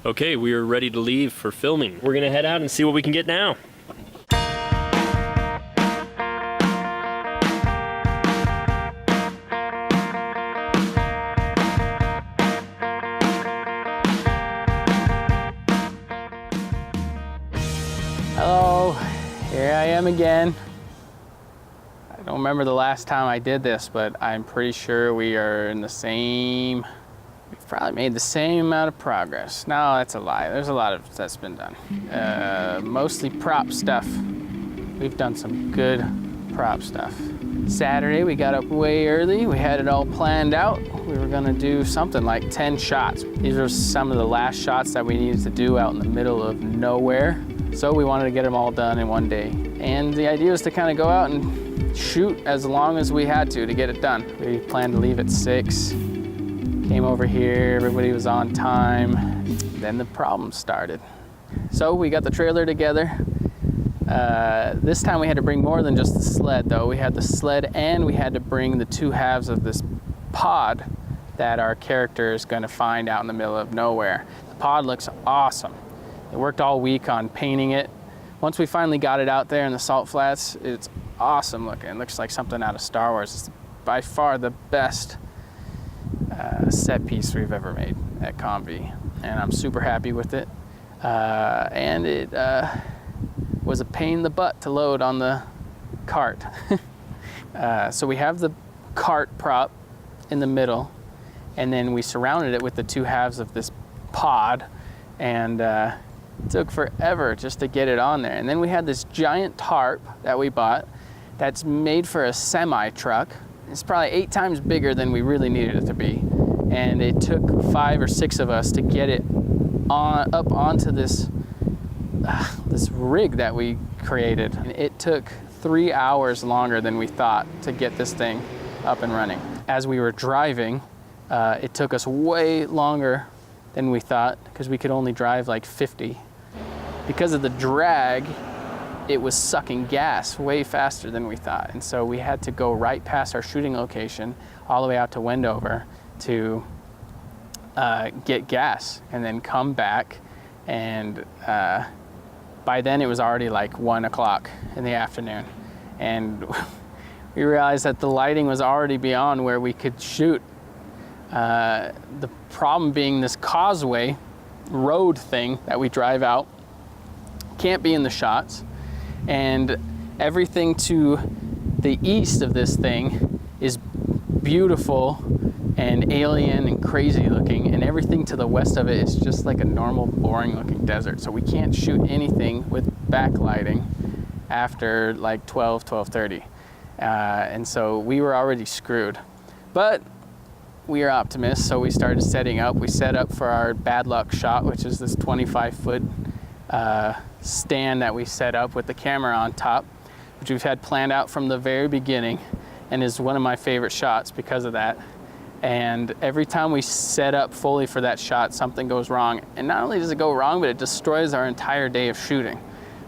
Okay, we are ready to leave for filming. We're gonna head out and see what we can get now. Hello, here I am again. I don't remember the last time I did this, but I'm pretty sure we are in the same, we've probably made the same amount of progress. No, that's a lie. There's a lot of that's been done. Mostly prop stuff. We've done some good prop stuff. Saturday, we got up way early. We had it all planned out. We were gonna do something like 10 shots. These are some of the last shots that we needed to do out in the middle of nowhere. So we wanted to get them all done in one day. And the idea was to kind of go out and shoot as long as we had to get it done. We planned to leave at 6, came over here, everybody was on time. Then the problem started. So we got the trailer together. This time we had to bring more than just the sled though. We had the sled and we had to bring the 2 halves of this pod that our character is going to find out in the middle of nowhere. The pod looks awesome. It worked all week on painting it. Once we finally got it out there in the salt flats, it's awesome looking. It looks like something out of Star Wars. It's by far the best set piece we've ever made at COMV. And I'm super happy with it. And it was a pain in the butt to load on the cart. So we have the cart prop in the middle, and then we surrounded it with the 2 halves of this pod, and it took forever just to get it on there. And then we had this giant tarp that we bought that's made for a semi truck. It's probably 8 times bigger than we really needed it to be. And it took 5 or 6 of us to get it up onto this rig that we created. And it took 3 hours longer than we thought to get this thing up and running. As we were driving, it took us way longer than we thought because we could only drive like 50. Because of the drag, it was sucking gas way faster than we thought. And so we had to go right past our shooting location all the way out to Wendover to get gas and then come back. And by then it was already like 1 o'clock in the afternoon. And we realized that the lighting was already beyond where we could shoot. The problem being this causeway road thing that we drive out can't be in the shots, and everything to the east of this thing is beautiful and alien and crazy looking, and everything to the west of it is just like a normal boring looking desert. So we can't shoot anything with backlighting after like 12:30, and so we were already screwed. But we are optimists, so we started setting up. We set up for our bad luck shot, which is this 25-foot stand that we set up with the camera on top, which we've had planned out from the very beginning and is one of my favorite shots because of that. And every time we set up fully for that shot, something goes wrong. And not only does it go wrong, but it destroys our entire day of shooting,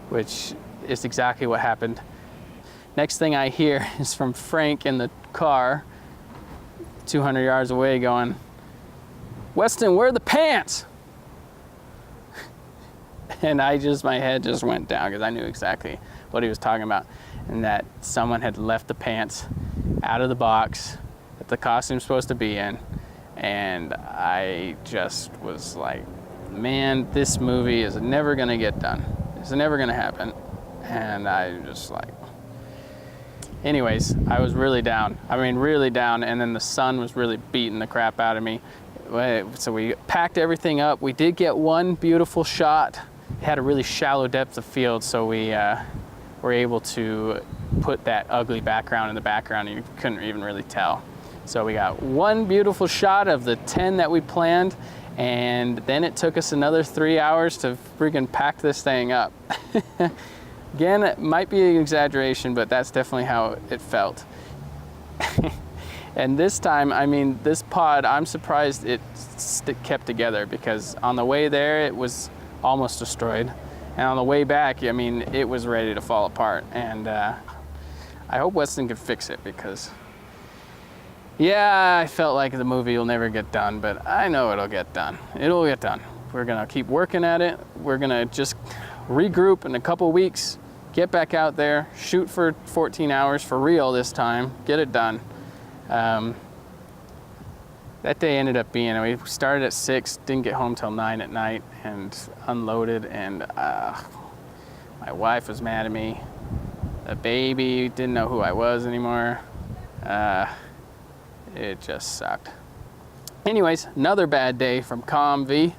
which is exactly what happened. Next thing I hear is from Frank in the car 200 yards away going, "Weston, where are the pants?" And my head just went down because I knew exactly what he was talking about, and that someone had left the pants out of the box that the costume's supposed to be in. And I just was like, man, this movie is never gonna get done. It's never gonna happen. And I just like, anyways, I was really down. I mean, really down. And then the sun was really beating the crap out of me. So we packed everything up. We did get one beautiful shot. It had a really shallow depth of field, so we were able to put that ugly background in the background, and you couldn't even really tell. So we got one beautiful shot of the 10 that we planned, and then it took us another 3 hours to freaking pack this thing up. Again, it might be an exaggeration, but that's definitely how it felt. And this time, I mean, this pod, I'm surprised it kept together, because on the way there, it was almost destroyed. And on the way back, I mean, it was ready to fall apart. And I hope Weston can fix it, because yeah, I felt like the movie will never get done, but I know it'll get done. It'll get done. We're gonna keep working at it. We're gonna just regroup in a couple weeks, get back out there, shoot for 14 hours for real this time, get it done. That day ended up being, we started at 6, didn't get home till 9 at night, and unloaded, and my wife was mad at me. The baby didn't know who I was anymore. It just sucked. Anyways, another bad day from COMV.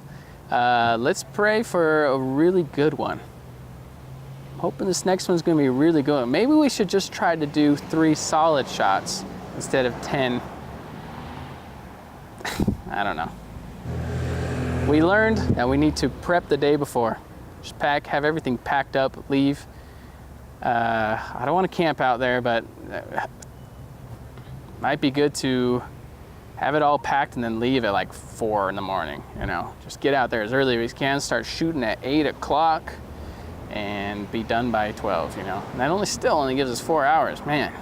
Let's pray for a really good one. I'm hoping this next one's gonna be really good. Maybe we should just try to do 3 solid shots instead of 10. I don't know. We learned that we need to prep the day before. Just have everything packed up, leave. I don't want to camp out there, but it might be good to have it all packed and then leave at like 4 in the morning, you know. Just get out there as early as we can, start shooting at 8 o'clock and be done by 12, you know. And that still only gives us 4 hours, man.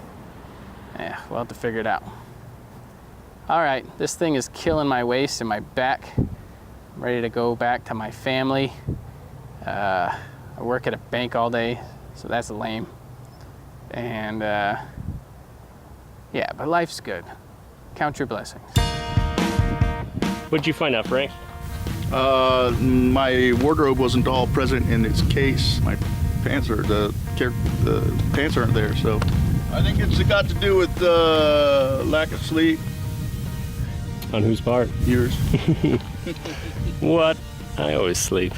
Yeah, we'll have to figure it out. All right, this thing is killing my waist and my back. I'm ready to go back to my family. I work at a bank all day, so that's lame. And yeah, but life's good. Count your blessings. What'd you find out, Frank? My wardrobe wasn't all present in its case. My pants are the pants aren't there, so I think it's got to do with lack of sleep. On whose part? Yours. What? I always sleep.